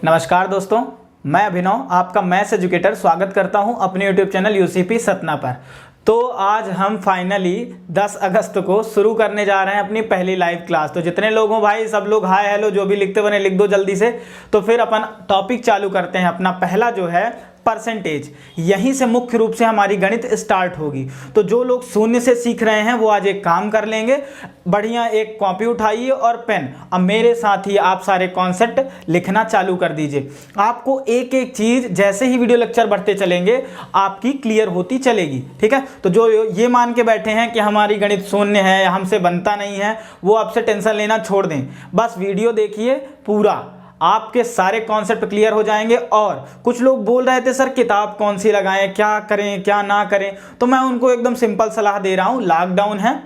नमस्कार दोस्तों, मैं अभिनव आपका मैथ्स एजुकेटर स्वागत करता हूं अपने यूट्यूब चैनल यूसीपी सतना पर। तो आज हम फाइनली 10 अगस्त को शुरू करने जा रहे हैं अपनी पहली लाइव क्लास। तो जितने लोग हो भाई सब लोग हाय हेलो जो भी लिखते बने लिख दो जल्दी से। तो फिर अपन टॉपिक चालू करते हैं। अपना पहला जो है परसेंटेज, यहीं से मुख्य रूप से हमारी गणित स्टार्ट होगी। तो जो लोग शून्य से सीख रहे हैं वो आज एक काम कर लेंगे, बढ़िया एक कॉपी उठाइए और पेन, अब मेरे साथ ही आप सारे कॉन्सेप्ट लिखना चालू कर दीजिए। आपको एक एक चीज जैसे ही वीडियो लेक्चर बढ़ते चलेंगे आपकी क्लियर होती चलेगी, ठीक है। तो जो ये मान के बैठे हैं कि हमारी गणित शून्य है, हमसे बनता नहीं है, वो आपसे टेंशन लेना छोड़ दें। बस वीडियो देखिए पूरा, आपके सारे कॉन्सेप्ट क्लियर हो जाएंगे। और कुछ लोग बोल रहे थे सर किताब कौन सी लगाएं, क्या करें क्या ना करें, तो मैं उनको एकदम सिंपल सलाह दे रहा हूं। लॉकडाउन है,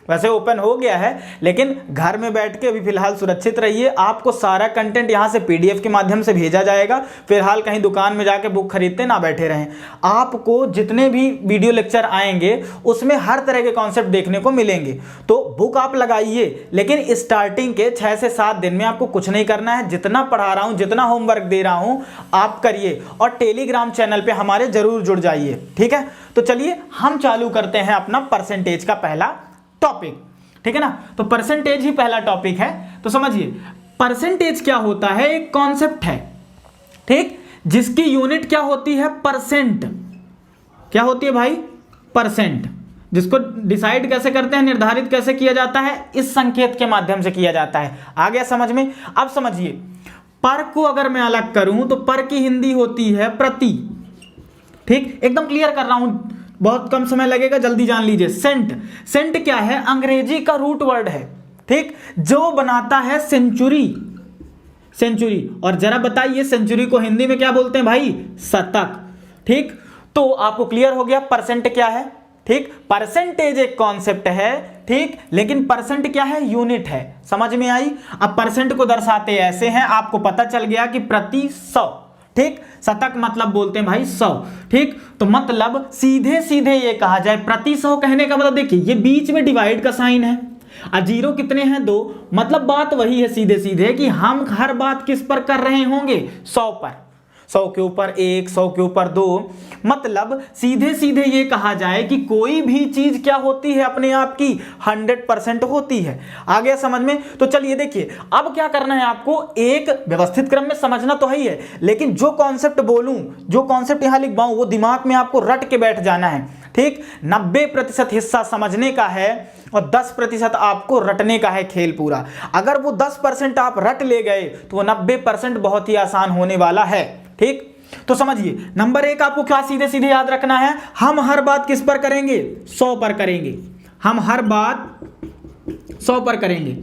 वैसे ओपन हो गया है, लेकिन घर में बैठ के अभी फिलहाल सुरक्षित रहिए। आपको सारा कंटेंट यहां से पीडीएफ के माध्यम से भेजा जाएगा। फिलहाल कहीं दुकान में जाके बुक खरीदते ना बैठे रहें। आपको जितने भी वीडियो लेक्चर आएंगे उसमें हर तरह के कॉन्सेप्ट देखने को मिलेंगे। तो बुक आप लगाइए, लेकिन स्टार्टिंग के 6 से 7 दिन में आपको कुछ नहीं करना है। जितना पढ़ा रहा हूं, जितना होमवर्क दे रहा हूं आप करिए, और टेलीग्राम चैनल पे हमारे जरूर जुड़ जाइए, ठीक है। तो चलिए हम चालू करते हैं अपना परसेंटेज का पहला टॉपिक, ठीक है ना। तो परसेंटेज ही पहला टॉपिक है। तो समझिए परसेंटेज क्या होता है, एक कॉन्सेप्ट है, ठीक, जिसकी यूनिट क्या होती है, परसेंट। क्या होती है भाई, परसेंट। जिसको डिसाइड कैसे करते हैं, निर्धारित कैसे किया जाता है, इस संकेत के माध्यम से किया जाता है। आ गया समझ में। अब समझिए पर को अगर मैं अलग करूं तो पर की हिंदी होती है प्रति, ठीक, एकदम क्लियर कर रहा हूं, बहुत कम समय लगेगा, जल्दी जान लीजिए। सेंट, सेंट क्या है, अंग्रेजी का रूट वर्ड है, ठीक, जो बनाता है सेंचुरी। सेंचुरी, और जरा बताइए सेंचुरी को हिंदी में क्या बोलते हैं भाई, शतक, ठीक। तो आपको क्लियर हो गया परसेंट क्या है, ठीक। परसेंटेज एक कॉन्सेप्ट है, ठीक, लेकिन परसेंट क्या है, यूनिट है। समझ में आई। अब परसेंट को दर्शाते ऐसे हैं, आपको पता चल गया कि प्रति 100, ठीक, शतक मतलब बोलते हैं भाई 100, ठीक। तो मतलब सीधे सीधे ये कहा जाए प्रति 100 कहने का मतलब देखिए ये बीच में डिवाइड का साइन है, और जीरो कितने हैं, 2, मतलब बात वही है सीधे सीधे कि हम हर बात किस पर कर रहे होंगे, 100 पर। 100 के ऊपर 1, 100 के ऊपर 2, मतलब सीधे सीधे ये कहा जाए कि कोई भी चीज क्या होती है, अपने आप की 100% होती है। आ गया समझ में। तो चलिए देखिए अब क्या करना है, आपको एक व्यवस्थित क्रम में समझना तो है, लेकिन जो कॉन्सेप्ट बोलूं, जो कॉन्सेप्ट यहां लिखवाऊं, वो दिमाग में आपको रट के बैठ जाना है, ठीक। 90% हिस्सा समझने का है और 10% आपको रटने का है खेल पूरा। अगर वो 10% आप रट ले गए तो वो 90% बहुत ही आसान होने वाला है, ठीक। तो समझिए नंबर 1 आपको क्या सीधे सीधे याद रखना है, हम हर बात किस पर करेंगे, 100 पर करेंगे। हम हर बात 100 पर करेंगे,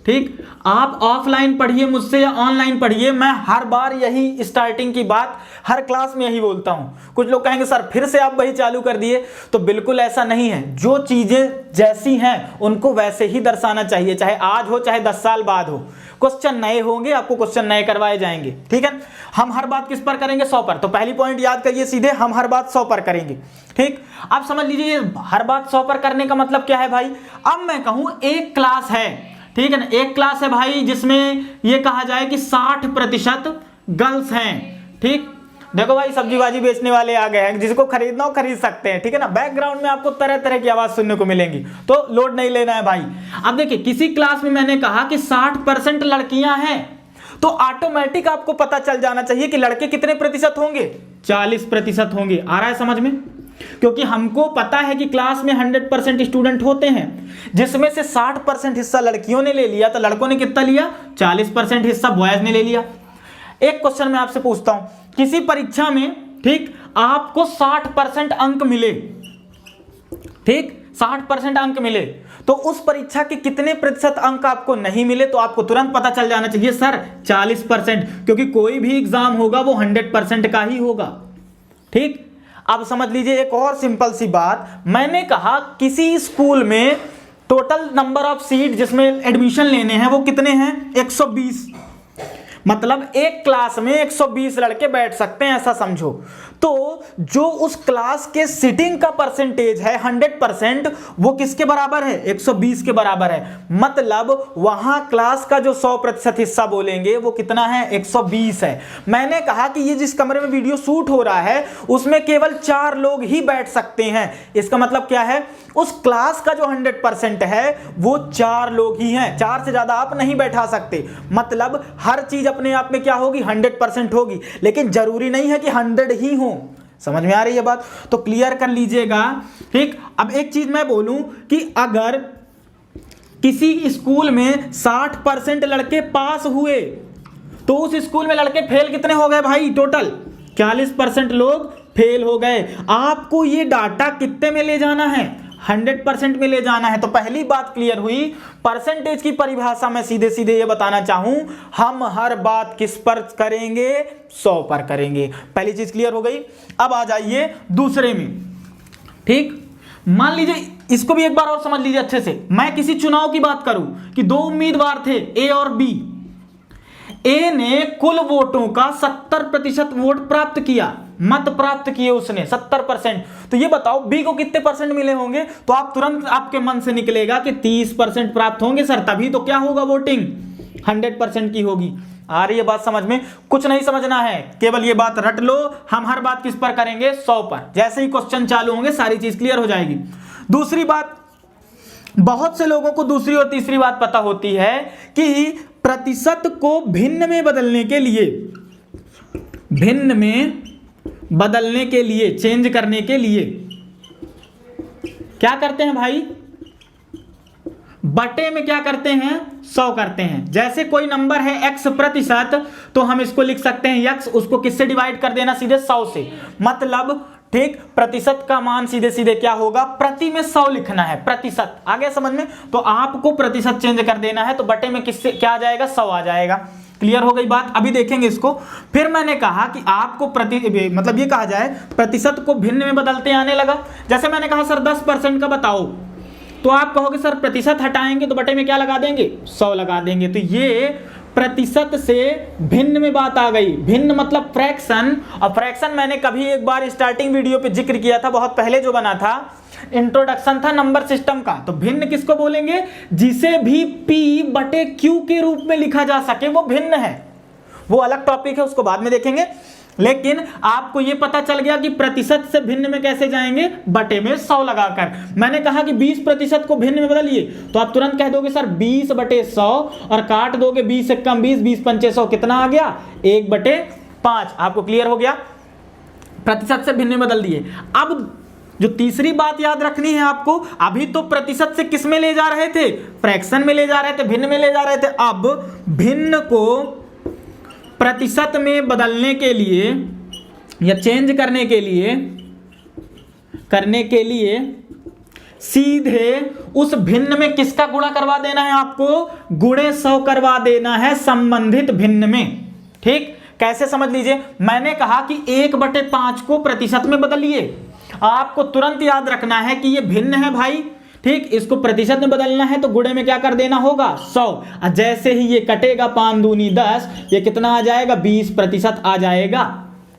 ठीक। आप ऑफलाइन पढ़िए मुझसे या ऑनलाइन पढ़िए, मैं हर बार यही स्टार्टिंग की बात हर क्लास में यही बोलता हूं। कुछ लोग कहेंगे सर फिर से आप वही चालू कर दिए, तो बिल्कुल ऐसा नहीं है। जो चीजें जैसी हैं उनको वैसे ही दर्शाना चाहिए, चाहे आज हो चाहे 10 साल बाद हो। क्वेश्चन नए होंगे, आपको क्वेश्चन नए करवाए जाएंगे, ठीक है। हम हर बात किस पर करेंगे, 100 पर। तो पहली पॉइंट याद करिए सीधे, हम हर बात 100 पर करेंगे, ठीक। अब समझ लीजिए हर बात 100 पर करने का मतलब क्या है भाई। अब मैं कहूं एक क्लास है, ठीक है ना, एक क्लास है भाई जिसमें यह कहा जाए कि 60% गर्ल्स हैं, ठीक। देखो भाई सब्जी बाजी बेचने वाले आ गए हैं, जिसको खरीदना हो खरीद सकते हैं, ठीक है ना। बैकग्राउंड में आपको तरह तरह की आवाज सुनने को मिलेंगी, तो लोड नहीं लेना है भाई। अब देखिए किसी क्लास में मैंने कहा कि 60% लड़कियां हैं, तो ऑटोमेटिक आपको पता चल जाना चाहिए कि लड़के कितने प्रतिशत होंगे, 40% होंगे। आ रहा है समझ में। क्योंकि हमको पता है कि क्लास में 100% स्टूडेंट होते हैं, जिसमें से 60% हिस्सा लड़कियों ने ले लिया, तो लड़कों ने कितना लिया, 40% हिस्सा बॉयज ने ले लिया। एक क्वेश्चन मैं आपसे पूछता हूं, किसी परीक्षा में, ठीक, आपको 60% अंक मिले, ठीक, 60% अंक मिले, तो उस परीक्षा के कितने प्रतिशत अंक आपको नहीं मिले, तो आपको तुरंत पता चल जाना चाहिए सर 40%, क्योंकि कोई भी एग्जाम होगा वो 100% का ही होगा, ठीक। अब समझ लीजिए एक और सिंपल सी बात, मैंने कहा किसी स्कूल में टोटल नंबर ऑफ सीट जिसमें एडमिशन लेने हैं वो कितने हैं, 120। मतलब एक क्लास में 120 लड़के बैठ सकते हैं, ऐसा समझो। तो जो उस क्लास के सीटिंग का परसेंटेज है 100%, वो किसके बराबर है? 120 के बराबर है। मतलब वहां क्लास का जो 100% हिस्सा बोलेंगे वो कितना है? 120 है। मैंने कहा कि ये जिस कमरे में वीडियो शूट हो रहा है उसमें केवल 4 लोग ही बैठ सकते हैं। इसका मतलब क्या है? उस क्लास का जो 100% है वो 4 लोग ही हैं, 4 से ज्यादा आप नहीं बैठा सकते। मतलब हर चीज अपने आप में क्या होगी? 100% होगी, लेकिन जरूरी नहीं है कि 100 ही हो। समझ में आ रही है बात? तो क्लियर कर लीजिएगा, ठीक। अब एक चीज मैं बोलूं कि अगर किसी स्कूल में 60% लड़के पास हुए तो उस स्कूल में लड़के फेल कितने हो गए भाई? टोटल 40% लोग फेल हो गए। आपको ये डाटा कितने में ले जाना है? 100% में ले जाना है। तो पहली बात क्लियर हुई। परसेंटेज की परिभाषा में सीधे सीधे ये बताना चाहूं, हम हर बात किस पर करेंगे? 100 पर करेंगे। पहली चीज क्लियर हो गई। अब आ जाइए दूसरे में, ठीक। मान लीजिए, इसको भी एक बार और समझ लीजिए अच्छे से। मैं किसी चुनाव की बात करूं कि 2 उम्मीदवार थे, ए और बी। ए ने कुल वोटों का 70% वोट प्राप्त किया, मत प्राप्त किए उसने 70%। तो ये बताओ बी को कितने परसेंट मिले होंगे? तो आप तुरंत आपके मन से निकलेगा कि 30% प्राप्त होंगे सर, तभी तो क्या होगा? वोटिंग 100% की होगी। आ रही है बात समझ में? कुछ नहीं समझना है, केवल ये बात रट लो। हम हर बात किस पर करेंगे? 100 पर। जैसे ही क्वेश्चन चालू होंगे सारी चीज क्लियर हो जाएगी। दूसरी बात, बहुत से लोगों को दूसरी और तीसरी बात पता होती है कि प्रतिशत को भिन्न में बदलने के लिए, भिन्न में बदलने के लिए, चेंज करने के लिए क्या करते हैं भाई? बटे में क्या करते हैं? 100 करते हैं। जैसे कोई नंबर है x प्रतिशत, तो हम इसको लिख सकते हैं x, उसको किससे डिवाइड कर देना? सीधे 100 से। मतलब ठीक, प्रतिशत का मान सीधे सीधे क्या होगा? प्रति में 100 लिखना है, प्रतिशत। आ गया समझ में? तो आपको प्रतिशत चेंज कर देना है, तो बटे में किससे क्या आ जाएगा? 100 आ जाएगा। क्लियर हो गई बात? अभी देखेंगे इसको। फिर मैंने कहा कि आपको मतलब ये कहा जाए प्रतिशत को भिन्न में बदलते आने लगा। जैसे मैंने कहा सर 10% का बताओ, तो आप कहोगे सर प्रतिशत हटाएंगे तो बटे में क्या लगा देंगे? 100 लगा देंगे। तो ये प्रतिशत से भिन्न में बात आ गई। भिन्न मतलब फ्रैक्शन। और फ्रैक्शन मैंने कभी एक बार स्टार्टिंग वीडियो पे जिक्र किया था, बहुत पहले जो बना था, इंट्रोडक्शन था नंबर सिस्टम का। तो भिन्न किसको बोलेंगे? जिसे भी P बटे Q के रूप में लिखा जा सके वो भिन्न है। वो अलग टॉपिक है, उसको बाद में देखेंगे। लेकिन आपको यह पता चल गया कि प्रतिशत से भिन्न में कैसे जाएंगे? बटे में 100 लगाकर। मैंने कहा कि 20% को भिन्न में बदलिए, तो आप तुरंत कह दोगे सर 20 बटे 100 और काट दोगे 20 से कम 20, 20 पंचे 100, कितना आ गया? 1 बटे 5। आपको क्लियर हो गया? प्रतिशत से भिन्न में बदल दिए। अब जो तीसरी बात याद रखनी है आपको, अभी तो प्रतिशत से किस में ले जा रहे थे? फ्रैक्शन में ले जा रहे थे, भिन्न में ले जा रहे थे। अब भिन्न को प्रतिशत में बदलने के लिए या चेंज करने के लिए सीधे उस भिन्न में किसका गुणा करवा देना है? आपको गुणे 100 करवा देना है संबंधित भिन्न में। ठीक, कैसे समझ लीजिए। मैंने कहा कि 1/5 को प्रतिशत में बदलिए। आपको तुरंत याद रखना है कि ये भिन्न है भाई, ठीक। इसको प्रतिशत में बदलना है तो गुणे में क्या कर देना होगा? 100। जैसे ही ये कटेगा 5 दूनी 10, ये कितना आ जाएगा? 20% आ जाएगा।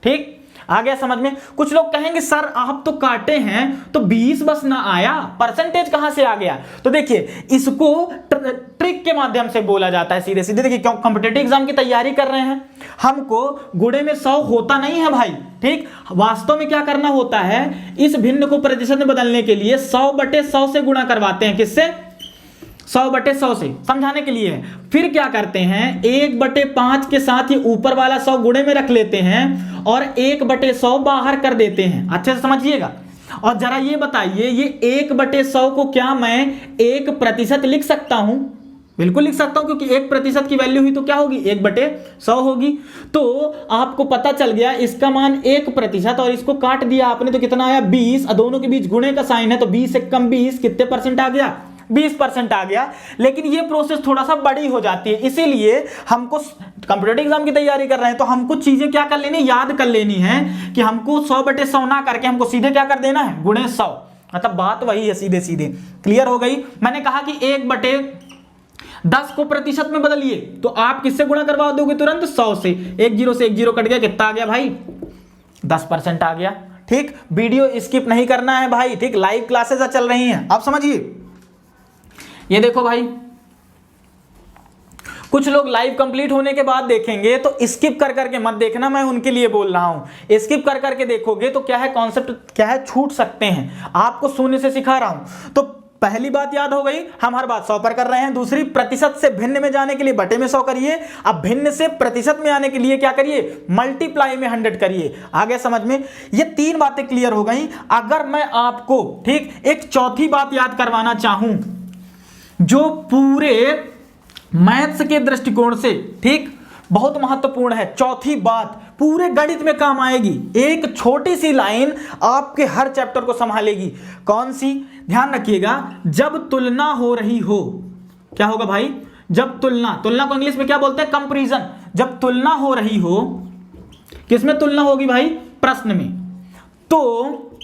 ठीक, आ गया समझ में? कुछ लोग कहेंगे सर आप तो काटे हैं तो 20 बस ना आया, परसेंटेज कहां से आ गया? तो देखिए, इसको ट्रिक के माध्यम से बोला जाता है सीधे सीधे। देखिए, क्यों कॉम्पिटिटिव एग्जाम की तैयारी कर रहे हैं, हमको गुणे में 100 होता नहीं है भाई। ठीक, वास्तव में क्या करना होता है? इस भिन्न को प्रतिशत में बदलने के लिए 100/100 से गुणा करवाते हैं। किससे? 100/100 से। समझाने के लिए है। फिर क्या करते हैं? 1/5 के साथ ही ऊपर वाला 100 गुणे में रख लेते हैं और 1/100 बाहर कर देते हैं। अच्छे से समझिएगा। और जरा ये बताइए, ये 1/100 को क्या मैं 1% लिख सकता हूं? बिल्कुल लिख सकता हूं, क्योंकि 1% की वैल्यू हुई तो क्या होगी? 1/100 होगी। तो आपको पता चल गया इसका मान 1%, और इसको काट दिया आपने तो कितना आया? 20। दोनों के बीच गुणे का साइन है तो 20 से कम 20 कितने परसेंट आ गया? 20% आ गया। लेकिन ये प्रोसेस थोड़ा सा बड़ी हो जाती है, इसीलिए हमको कंप्यूटर एग्जाम की तैयारी कर रहे हैं तो हमको चीजें क्या कर लेनी, याद कर लेनी है कि हमको 100/100 ना करके हमको सीधे क्या कर देना है? गुणे 100। मतलब बात वही है सीधे सीधे। क्लियर हो गई? मैंने कहा कि 1/5 10 को प्रतिशत में बदलिए तो आप किससे गुणा करवा दोगे तुरंत? 100 से। 1 0 से 1 0 कट गया, कितना आ गया भाई? 10% आ गया। ठीक, वीडियो स्किप नहीं करना है भाई। ठीक, लाइव क्लासेस चल रही हैं, आप समझिए। ये देखो भाई, कुछ लोग लाइव कंप्लीट होने के बाद देखेंगे तो स्किप कर करके मत देखना, मैं उनके लिए बोल रहा हूं। स्किप कर करके देखोगे तो क्या है, कॉन्सेप्ट क्या है, छूट सकते हैं। आपको शून्य से सिखा रहा हूं। तो पहली बात याद हो गई, हम हर बात 100 पर कर रहे हैं। दूसरी, प्रतिशत से भिन्न में जाने के लिए बटे में 100 करिए। अब भिन्न से प्रतिशत में आने के लिए क्या करिए? मल्टीप्लाई में 100 करिए। आगे समझ में? ये 3 बातें क्लियर हो गई। अगर मैं आपको ठीक एक चौथी बात याद करवाना चाहूं जो पूरे मैथ्स के दृष्टिकोण से ठीक बहुत महत्वपूर्ण है, चौथी बात पूरे गणित में काम आएगी। एक छोटी सी लाइन आपके हर चैप्टर को संभालेगी। कौन सी? ध्यान रखिएगा, जब तुलना हो रही हो, क्या होगा भाई? जब तुलना को इंग्लिश में क्या बोलते हैं? कंपैरिजन। जब तुलना हो रही हो, किसमें तुलना होगी भाई? प्रश्न में। तो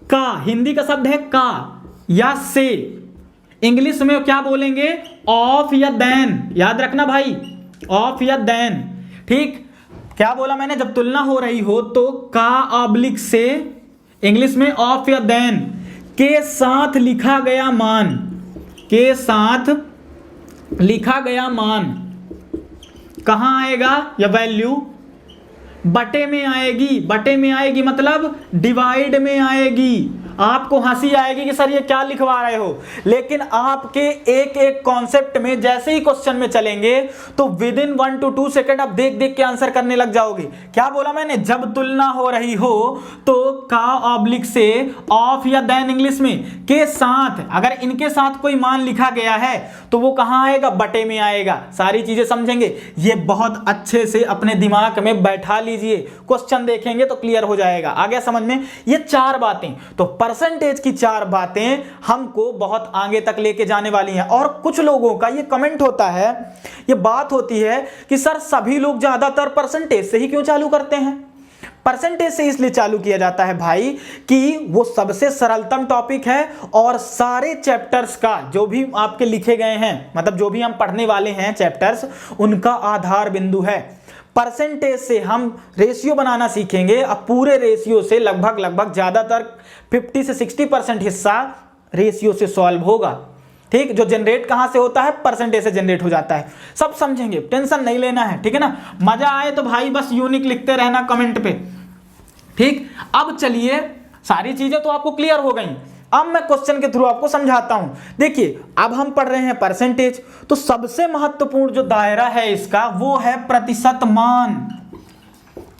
का हिंदी का शब्द है का या से, इंग्लिश में क्या बोलेंगे? ऑफ या देन। याद रखना भाई, ऑफ या देन। ठीक, क्या बोला मैंने? जब तुलना हो रही हो तो का ऑब्लिक से, इंग्लिश में ऑफ या देन के साथ लिखा गया मान, के साथ लिखा गया मान कहां आएगा? या वैल्यू बटे में आएगी। बटे में आएगी मतलब डिवाइड में आएगी। आपको हंसी आएगी कि सर ये क्या लिखवा रहे हो, लेकिन आपके एक एक कॉन्सेप्ट में जैसे ही क्वेश्चन में चलेंगे तो विद इन 1 to 2 सेकंड आप देख देख के आंसर करने लग जाओगे। क्या बोला मैंने? जब तुलना हो रही हो तो का ऑब्लिक से, ऑफ या देन इंग्लिश में, के साथ, अगर इनके साथ कोई मान लिखा गया है तो वो कहां आएगा? बटे में आएगा। सारी चीजें समझेंगे, ये बहुत अच्छे से अपने दिमाग में बैठा लीजिए। क्वेश्चन देखेंगे तो क्लियर हो जाएगा। आ गया समझ में? ये 4 बातें, तो परसेंटेज की 4 बातें हमको बहुत आगे तक लेके जाने वाली हैं। और कुछ लोगों का ये कमेंट होता है, ये बात होती है कि सर सभी लोग ज्यादातर परसेंटेज से ही क्यों चालू करते हैं? परसेंटेज से इसलिए चालू किया जाता है भाई कि वो सबसे सरलतम टॉपिक है और सारे चैप्टर्स का जो भी आपके लिखे गए हैं, मतलब जो भी हम पढ़ने वाले हैं चैप्टर्स, उनका आधार बिंदु है। परसेंटेज से हम रेशियो बनाना सीखेंगे। अब पूरे रेशियो से लगभग ज्यादातर 50 से 60% हिस्सा रेशियो से सॉल्व होगा। ठीक, जो जनरेट कहां से होता है? परसेंटेज से जनरेट हो जाता है। सब समझेंगे, टेंशन नहीं लेना है। ठीक है ना? मजा आए तो भाई बस यूनिक लिखते रहना कमेंट पे। ठीक, अब चलिए, सारी चीजें तो आपको क्लियर हो गई। अब मैं क्वेश्चन के थ्रू आपको समझाता हूं। देखिए, अब हम पढ़ रहे हैं परसेंटेज, तो सबसे महत्वपूर्ण जो दायरा है इसका वो है प्रतिशत मान।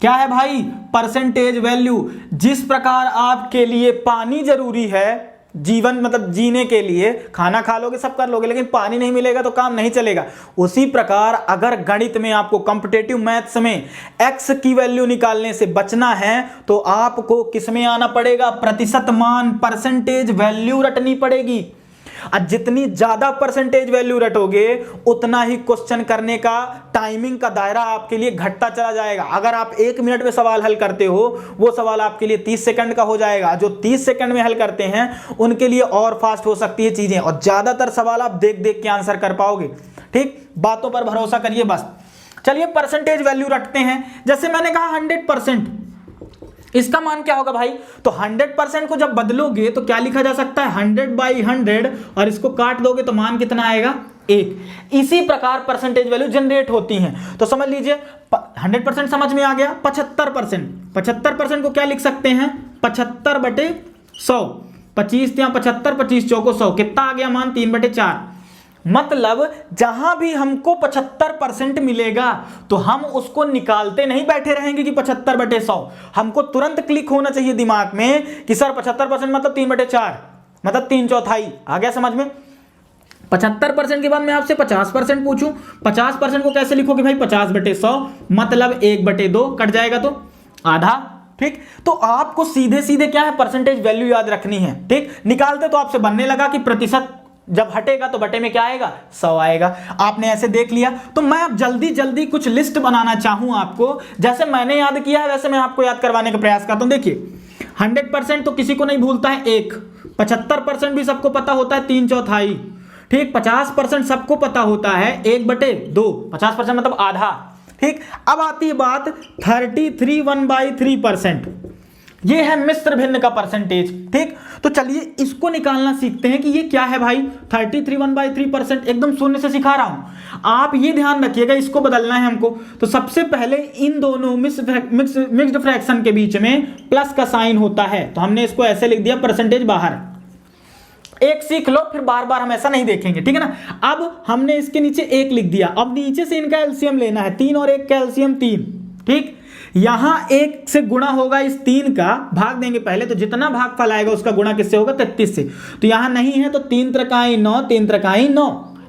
क्या है भाई? Percentage value. जिस प्रकार आपके लिए पानी जरूरी है जीवन, मतलब जीने के लिए, खाना खा लोगे सब कर लोगे, लेकिन पानी नहीं मिलेगा तो काम नहीं चलेगा। उसी प्रकार अगर गणित में आपको कॉम्पिटिटिव मैथ्स में x की वैल्यू निकालने से बचना है तो आपको किस में आना पड़ेगा? प्रतिशत मान, परसेंटेज वैल्यू रटनी पड़ेगी। और जितनी ज्यादा परसेंटेज वैल्यू रटोगे उतना ही क्वेश्चन करने का टाइमिंग का दायरा आपके लिए घटता चला जाएगा। अगर आप 1 मिनट में सवाल हल करते हो, वो सवाल आपके लिए 30 सेकंड का हो जाएगा। जो 30 सेकंड में हल करते हैं उनके लिए और फास्ट हो सकती है चीजें, और ज्यादातर सवाल आप देख देख के आंसर कर पाओगे। ठीक, बातों पर भरोसा करिए बस। चलिए परसेंटेज वैल्यू रखते हैं। जैसे मैंने कहा 100%, इसका मान क्या होगा भाई? तो 100% को जब बदलोगे तो क्या लिखा जा सकता है? 100/100, और इसको काट दोगे तो मान कितना आएगा? 1। इसी प्रकार परसेंटेज वैल्यू जनरेट होती हैं। तो समझ लीजिए 100% समझ में आ गया। 75% को क्या लिख सकते हैं? 75/100। 25 या 75, 25 चौको 100, कितना आ गया मान? 3/4। मतलब जहां भी हमको 75% मिलेगा तो हम उसको निकालते नहीं बैठे रहेंगे कि 75/100। हमको तुरंत क्लिक होना चाहिए दिमाग में कि सर 75% मतलब 3/4, मतलब 3/4। आ गया समझ में? 75% के बाद मैं आपसे 50% पूछूं, 50% को कैसे लिखोगे भाई? 50/100 मतलब 1/2, कट जाएगा तो आधा। ठीक, तो आपको सीधे सीधे क्या है? परसेंटेज वैल्यू याद रखनी है। ठीक, निकालते तो आपसे बनने लगा कि प्रतिशत जब हटेगा तो बटे में क्या आएगा? 100 आएगा। आपने ऐसे देख लिया। तो मैं अब जल्दी जल्दी कुछ लिस्ट बनाना चाहूं आपको, जैसे मैंने याद किया है वैसे मैं आपको याद करवाने का प्रयास करता हूं। देखिए 100% तो किसी को नहीं भूलता है 1, 75% भी सबको पता होता है 3/4, ठीक, 50% सबको पता होता है 1/2, 50% मतलब आधा। ठीक, अब आती है बात 33 1/3%, ये है मिश्र भिन्न का परसेंटेज। ठीक, तो चलिए इसको निकालना सीखते हैं कि ये क्या है भाई। 33 1/3% एकदम शून्य से सिखा रहा हूं, आप ये ध्यान रखिएगा, इसको बदलना है हमको। तो सबसे पहले इन दोनों मिक्स्ड फ्रैक्शन के बीच में प्लस का साइन होता है, तो हमने इसको ऐसे लिख दिया, परसेंटेज बाहर। एक सीख लो, फिर बार बार हम ऐसा नहीं देखेंगे, ठीक है ना। अब हमने इसके नीचे एक लिख दिया, अब नीचे से इनका एलसीएम लेना है, 3 और 1 का एलसीएम 3। ठीक, यहां 1 से गुणा होगा, इस 3 का भाग देंगे पहले, तो जितना भागफल आएगा उसका गुणा किससे होगा, 33 से। तो यहां नहीं है तो 3 त्रिकाई 9, 3 त्रिकाई 9,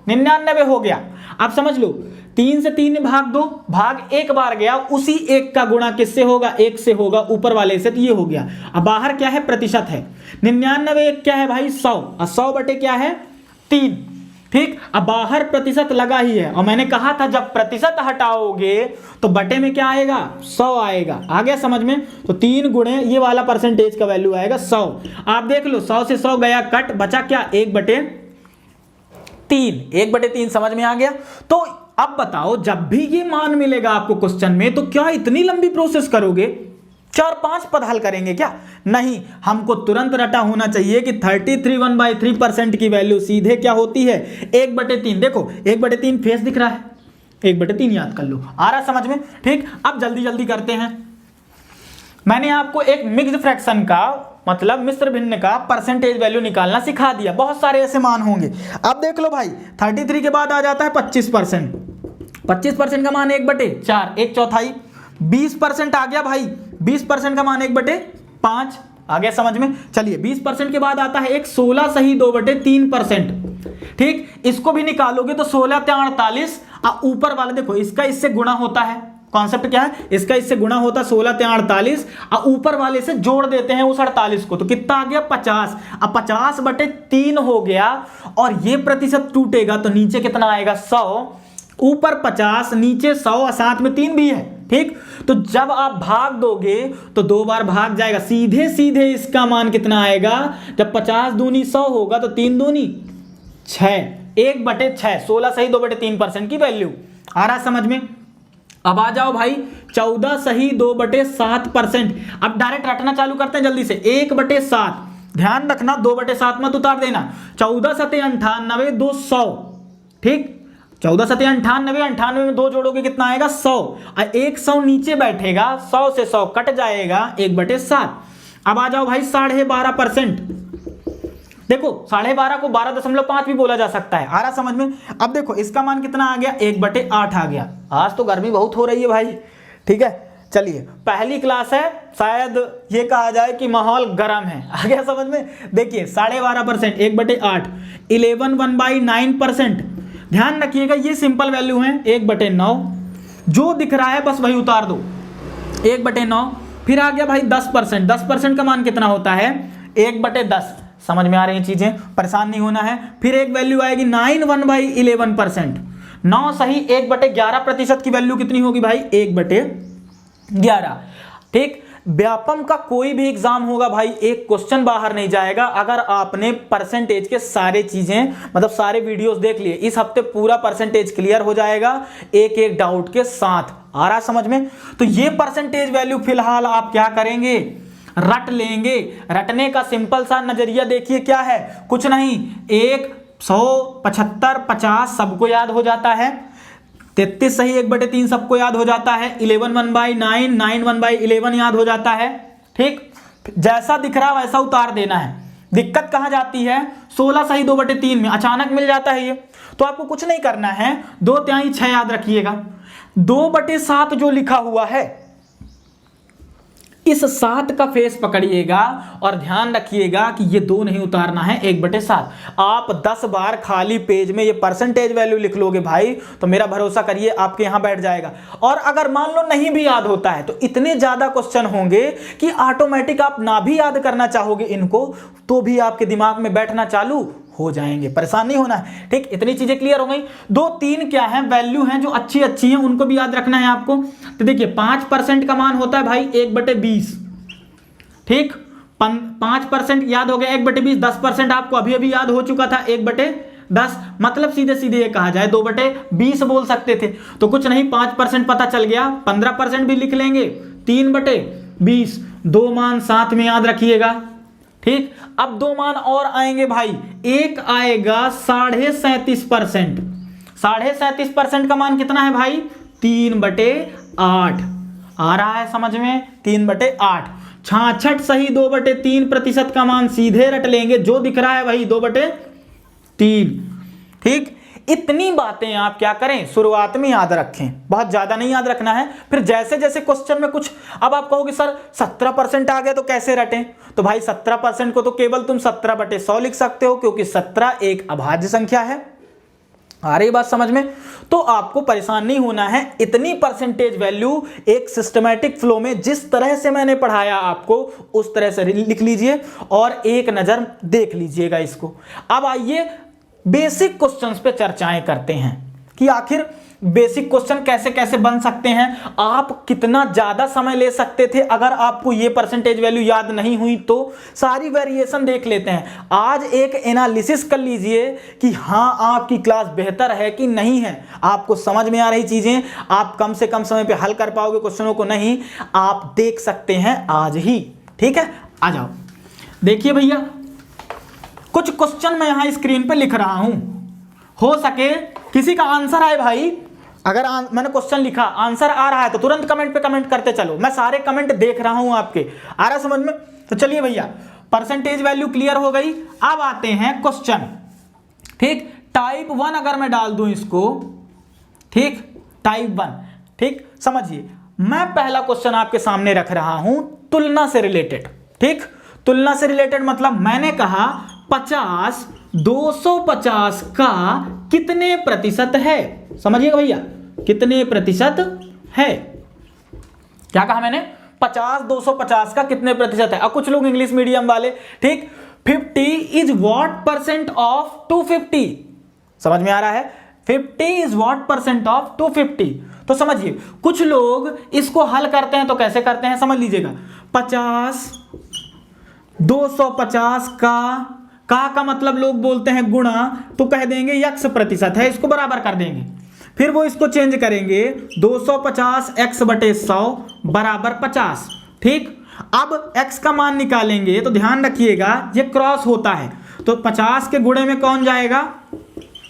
99 हो गया। अब समझ लो, 3 से 3 भाग दो, भाग एक बार गया, उसी 1 का गुणा किससे होगा, 1 से होगा, ऊपर वाले से, तो ये हो गया। अब बाहर क्या है, प्रतिशत है, 99 क्या है भाई, 100, और 100 बटे क्या है, 3। ठीक, अब बाहर प्रतिशत लगा ही है, और मैंने कहा था जब प्रतिशत हटाओगे तो बटे में क्या आएगा, 100 आएगा। आ गया समझ में। तो 3 गुणे ये वाला परसेंटेज का वैल्यू आएगा 100। आप देख लो, 100 से 100 गया कट, बचा क्या, 1/3। 1/3 समझ में आ गया। तो अब बताओ, जब भी ये मान मिलेगा आपको क्वेश्चन में, तो क्या इतनी लंबी प्रोसेस करोगे, 4-5 पद हल करेंगे क्या, नहीं। हमको तुरंत रटा होना चाहिए कि 33 1/3% की वैल्यू सीधे क्या होती है, 1/3। देखो 1/3 फेस दिख रहा है, 1/3 याद कर लो, आ रहा समझ में। ठीक, अब जल्दी जल्दी करते हैं। मैंने आपको एक मिक्स्ड फ्रैक्शन का मतलब मिश्र भिन्न का परसेंटेज वैल्यू निकालना सिखा दिया, बहुत सारे ऐसे मान होंगे। अब देख लो भाई, 33 के बाद आ जाता है 25%। 25% का मान 1/4, 1/4। 20% आ गया भाई, 20% का मान 1/5 आ गया समझ में। चलिए 20% के बाद आता है एक 16 सही 2/3%। ठीक, इसको भी निकालोगे तो 16 × 48, ऊपर वाला देखो इसका इससे गुणा होता है, कॉन्सेप्ट क्या है, इसका इससे गुणा होता है 16 × 48, ऊपर वाले से जोड़ देते हैं उस 48 को, तो कितना आ गया, 50। अब 50/3 हो गया, और ये प्रतिशत टूटेगा तो नीचे कितना आएगा, 100, ऊपर 50, नीचे 100, साथ में 3 भी है। ठीक, तो जब आप भाग दोगे तो 2 बार भाग जाएगा, सीधे सीधे इसका मान कितना आएगा, जब 50 दूनी 100 होगा तो 3 दूनी 6, 1/6, 16 सही 2/3% की वैल्यू। आ रहा समझ में। अब आ जाओ भाई, 14 सही 2/7%। अब डायरेक्ट रटना चालू करते हैं जल्दी से, 1/7, ध्यान रखना 2/7 मत उतार देना। 14 सते 98, 200। ठीक, 14 सते 98, 98 में 2 जोड़ोगे कितना आएगा, 100, और 100 नीचे बैठेगा, 100 से 100 कट जाएगा, 1/7। अब आ जाओ भाई 12.5%। देखो 12.5 को 12.5 भी बोला जा सकता है, आ रहा समझ में। अब देखो इसका मान कितना आ गया, 1/8 आ गया। आज तो गर्मी बहुत हो रही है भाई, ठीक है। चलिए पहली क्लास है, शायद ये कहा जाए कि माहौल गर्म है, आ गया समझ में। देखिए 12.5%, 1/8, 11 1/9%। ध्यान रखिएगा ये सिंपल वैल्यू है, 1/9, जो दिख रहा है बस वही उतार दो, 1/9। फिर आ गया भाई 10%, 10% का मान कितना होता है, 1/10। समझ में आ रही हैं चीजें, परेशान नहीं होना है। फिर एक वैल्यू आएगी 9 1/11%, 9 सही 1/11% की वैल्यू कितनी होगी भाई, 1/11। ठीक, व्यापम का कोई भी एग्जाम होगा भाई, एक क्वेश्चन बाहर नहीं जाएगा अगर आपने परसेंटेज के सारे चीजें मतलब सारे वीडियोस देख लिए। इस हफ्ते पूरा परसेंटेज क्लियर हो जाएगा एक एक डाउट के साथ। आ रहा समझ में। तो ये परसेंटेज वैल्यू फिलहाल आप क्या करेंगे, रट लेंगे। रटने का सिंपल सा नजरिया देखिए क्या है, कुछ नहीं, 1 100 75 50 सबको याद हो जाता है, 33 सही 1/3 सबको याद हो जाता है, 11 1/9, 9 1/11 याद हो जाता है। ठीक, जैसा दिख रहा वैसा उतार देना है। दिक्कत कहां जाती है, 16 सही 2/3 में अचानक मिल जाता है ये, तो आपको कुछ नहीं करना है, 2/6 याद रखिएगा। 2/7 जो लिखा हुआ है, इस 7 का फेस पकड़िएगा और ध्यान रखिएगा कि ये 2 नहीं उतारना है, 1/7। आप 10 बार खाली पेज में ये परसेंटेज वैल्यू लिख लोगे भाई, तो मेरा भरोसा करिए आपके यहां बैठ जाएगा। और अगर मान लो नहीं भी याद होता है तो इतने ज्यादा क्वेश्चन होंगे कि ऑटोमेटिक आप ना भी याद करना चाहोगे इनको तो भी आपके दिमाग में बैठना चालू हो जाएंगे, परेशान नहीं होना है। ठीक, इतनी चीजें क्लियर हो गई। 2-3 क्या है वैल्यू हैं जो अच्छी अच्छी हैं, उनको भी याद रखना है आपको। तो देखिए 5% का मान होता है भाई 1/20। ठीक, 5% याद हो गया 1/20। 10% आपको अभी अभी याद हो चुका था 1/10। 10, मतलब सीधे सीधे ये कहा जाए 2/20 बोल सकते थे। तो कुछ नहीं, 5% पता चल गया, 15% भी लिख लेंगे, 3/20, 2 मान साथ में याद रखिएगा। ठीक, अब 2 मान और आएंगे भाई, एक आएगा 37.5%। 37.5% का मान कितना है भाई? 3/8 आ रहा है समझ में? 3/8। 66 सही 2/3% का मान सीधे रट लेंगे, जो दिख रहा है वही 2/3। ठीक, इतनी बातें आप क्या करें, शुरुआत में याद रखें, बहुत ज्यादा नहीं याद रखना है। फिर जैसे जैसे क्वेश्चन में कुछ, अब आप कहोगे सर 17% आ गए तो कैसे रटें? तो भाई 17% को तो केवल तुम 17/100 लिख सकते हो, क्योंकि 17 एक अभाज्य संख्या है। आ रही बात समझ में? तो आपको परेशान नहीं होना है, इतनी परसेंटेज वैल्यू एक सिस्टमैटिक फ्लो में जिस तरह से मैंने पढ़ाया आपको उस तरह से लिख लीजिए और एक नजर देख लीजिएगा इसको। अब आइए बेसिक क्वेश्चंस पे चर्चाएं करते हैं कि आखिर बेसिक क्वेश्चन कैसे कैसे बन सकते हैं, आप कितना ज्यादा समय ले सकते थे अगर आपको ये परसेंटेज वैल्यू याद नहीं हुई तो। सारी वेरिएशन देख लेते हैं, आज एक एनालिसिस कर लीजिए कि हाँ आपकी क्लास बेहतर है कि नहीं है, आपको समझ में आ रही चीजें, आप कम से कम समय पे हल कर पाओगे क्वेश्चनों को, नहीं आप देख सकते हैं आज ही। ठीक है, आ जाओ देखिए भैया, कुछ क्वेश्चन मैं यहां स्क्रीन पे लिख रहा हूं, हो सके किसी का आंसर आए भाई। अगर मैंने क्वेश्चन लिखा, आंसर आ रहा है तो तुरंत कमेंट पे कमेंट करते चलो, मैं सारे कमेंट देख रहा हूं आपके। आ रहा समझ में? तो चलिए भैया, परसेंटेज वैल्यू क्लियर हो गई। अब आते हैं क्वेश्चन। ठीक, टाइप 1 अगर मैं डाल दूं इसको, ठीक, टाइप 1, ठीक, समझिए मैं पहला क्वेश्चन आपके सामने रख रहा हूं तुलना से रिलेटेड। ठीक, तुलना से रिलेटेड मतलब मैंने कहा 50 250 का कितने प्रतिशत है? समझिएगा भैया, कितने प्रतिशत है? क्या कहा मैंने? 50 250 का कितने प्रतिशत है? अब कुछ लोग इंग्लिश मीडियम वाले, ठीक, 50 इज व्हाट परसेंट ऑफ 250? समझ में आ रहा है? 50 इज व्हाट परसेंट ऑफ 250। तो समझिए, कुछ लोग इसको हल करते हैं तो कैसे करते हैं समझ लीजिएगा। 50 250 का मतलब लोग बोलते हैं गुणा, तो कह देंगे x प्रतिशत है, इसको बराबर कर देंगे। फिर वो इसको चेंज करेंगे, 250 x/100 बराबर 50। ठीक, अब x का मान निकालेंगे तो ध्यान रखिएगा ये क्रॉस होता है, तो 50 के गुणे में कौन जाएगा?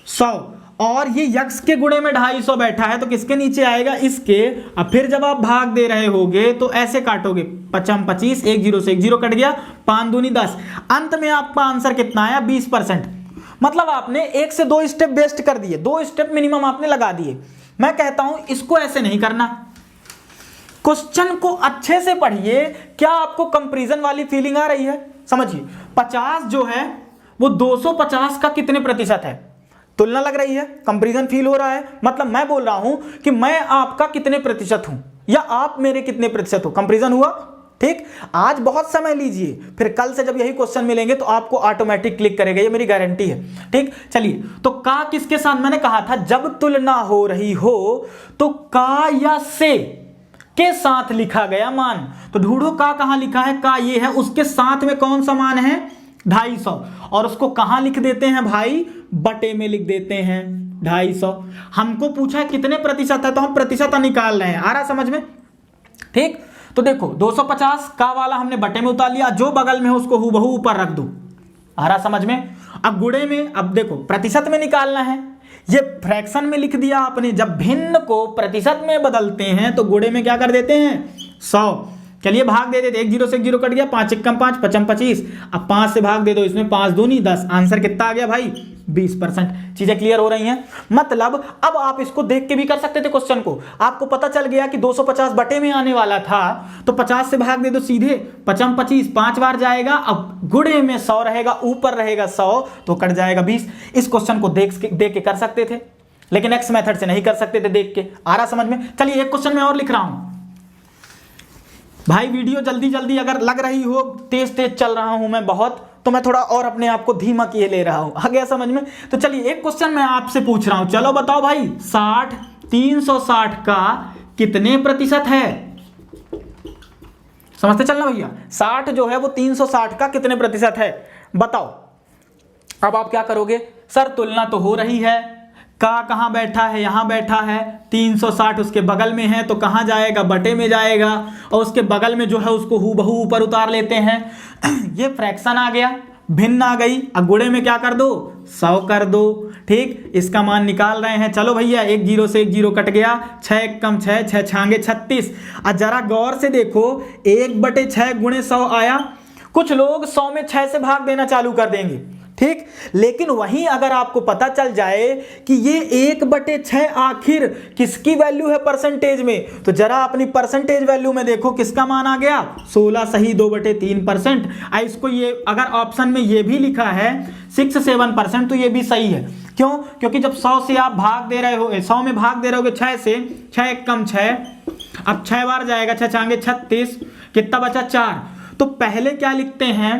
100, और ये x के गुणे में 250 बैठा है तो किसके नीचे आएगा? इसके। अब फिर जब आप भाग दे रहे होगे तो ऐसे काटोगे, 55 25, 1 0 से 1 0 कट गया, 5 दूनी 10, अंत में आपका आंसर कितना आया? 20%। मतलब आपने 1 से 2 स्टेप वेस्ट कर दिए, 2 स्टेप मिनिमम आपने लगा दिए। मैं कहता हूं इसको ऐसे नहीं करना, क्वेश्चन को अच्छे से पढ़िए। क्या आपको कंपैरिजन वाली फीलिंग आ रही है? समझिए 50 जो है वो 250 का कितने प्रतिशत है? तुलना लग रही है, कंपैरिजन फील हो रहा है, मतलब मैं बोल रहा हूं कि मैं आपका कितने प्रतिशत हूं या आप मेरे कितने प्रतिशत हो, कंपैरिजन हुआ। ठीक, आज बहुत समय लीजिए, फिर कल से जब यही क्वेश्चन मिलेंगे तो आपको ऑटोमेटिक क्लिक करेगा, ये मेरी गारंटी है। ठीक, चलिए, तो का किसके साथ? मैंने कहा था जब तुलना हो रही हो तो का या से के साथ लिखा गया मान, तो ढूंढो का कहां लिखा है? का ये है, उसके साथ में कौन सा मान है? 250, और उसको कहां लिख देते हैं भाई? बटे में लिख देते हैं 250। हमको पूछा है कितने प्रतिशत है तो हम प्रतिशत निकाल रहे हैं। आ रहा समझ में? ठीक, तो देखो 250 का वाला हमने बटे में उतार लिया, जो बगल में है उसको हूबहू ऊपर रख दो। आ रहा समझ में? अब गुणे में, अब देखो प्रतिशत में निकालना है, ये फ्रैक्शन में लिख दिया आपने। जब भिन्न को प्रतिशत में बदलते हैं तो गुणे में क्या कर देते हैं? 100। चलिए भाग दे देते, 1 0 से 1 0 कट गया, 5 1 5, 55 25। अब 5 से भाग दे दो, इसमें 5 दूनी 10, आंसर कितना आ गया भाई? 20%। चीजें क्लियर हो रही हैं? मतलब अब आप इसको देख के भी कर सकते थे क्वेश्चन को, आपको पता चल गया कि 250 बटे में आने वाला था तो 50 से भाग दे दो सीधे, 55 25, 5 बार जाएगा, अब गुणे में 100 रहेगा, ऊपर रहेगा 100 तो कट जाएगा 20। इस क्वेश्चन को देख के कर सकते थे, लेकिन एक्स मेथड से नहीं कर सकते थे देख के। आ रहा समझ में? चलिए एक क्वेश्चन में और लिख रहा हूं भाई, वीडियो जल्दी जल्दी अगर लग रही हो, तेज तेज चल रहा हूं मैं बहुत, तो मैं थोड़ा और अपने आप को धीमा किए ले रहा हूं। आ गया समझ में? तो चलिए एक क्वेश्चन मैं आपसे पूछ रहा हूं, चलो बताओ भाई, 360 का कितने प्रतिशत है? समझते चलना भैया, 60 जो है वो 360 का कितने प्रतिशत है बताओ। अब आप क्या करोगे, सर तुलना तो हो रही है, का कहाँ बैठा है, यहाँ बैठा है, 360 उसके बगल में है तो कहाँ जाएगा, बटे में जाएगा, और उसके बगल में जो है उसको हूबहू ऊपर उतार लेते हैं। ये फ्रैक्शन आ गया, भिन्न आ गई, अब गुणे में क्या कर दो, 100 कर दो। ठीक, इसका मान निकाल रहे हैं। चलो भैया, एक जीरो से एक जीरो कट गया, 6 एक कम 6, 6 छांगे 36। अब जरा गौर से देखो, 1/6 गुणे 100 आया। कुछ लोग 100 में 6 से भाग देना चालू कर देंगे, ठीक, लेकिन वहीं अगर आपको पता चल जाए कि ये 1/6 आखिर किसकी वैल्यू है परसेंटेज में, तो जरा अपनी परसेंटेज वैल्यू में देखो किसका मान आ गया, 16 सही 2/3%। इसको ये अगर ऑप्शन में ये भी लिखा है 6-7% तो ये भी सही है। क्यों? क्योंकि जब 100 से आप भाग दे रहे हो, 100 में भाग दे रहे होगे 6 से, 6 एक कम 6, अब 6 बार जाएगा, 6 छांगे 36, कितना बचा 4। तो पहले क्या लिखते हैं,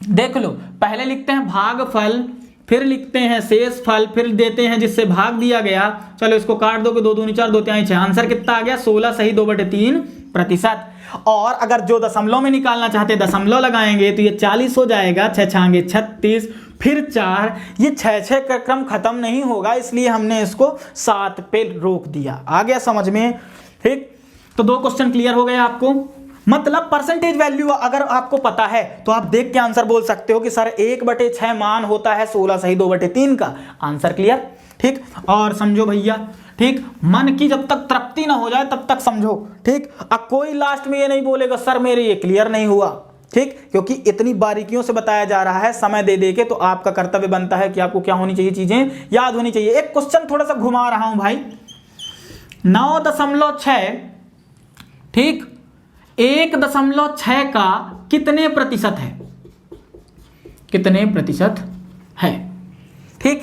देख लो, पहले लिखते हैं भागफल, फिर लिखते हैं शेषफल, फिर देते हैं जिससे भाग दिया गया। चलो इसको काट दो कि 2 दूनी 4, 2 तिहाई 6, आंसर कितना आ गया, 16 सही 2/3%। और अगर जो दशमलव में निकालना चाहते दशमलव लगाएंगे तो ये 40 हो जाएगा, 6 छांगे 36, फिर 4, ये 6 का क्रम खत्म नहीं होगा, इसलिए हमने इसको 7 पे रोक दिया। आ गया समझ में? ठीक, तो 2 क्वेश्चन क्लियर हो गए आपको। मतलब परसेंटेज वैल्यू अगर आपको पता है तो आप देख के आंसर बोल सकते हो कि सर 1/6 मान होता है 16 सही 2/3 का। Answer clear? ठीक, और समझो भैया, ठीक, मन की जब तक तृप्ति ना हो जाए तब तक समझो। ठीक, अब कोई लास्ट में ये नहीं बोलेगा सर मेरे ये क्लियर नहीं हुआ, ठीक, क्योंकि इतनी बारीकियों से बताया जा रहा है समय दे दे के, तो आपका कर्तव्य बनता है कि आपको क्या होनी चाहिए, चीजें याद होनी चाहिए। एक क्वेश्चन थोड़ा सा घुमा रहा हूं भाई, 9.6, ठीक, 1.6 का कितने प्रतिशत है, कितने प्रतिशत है, ठीक,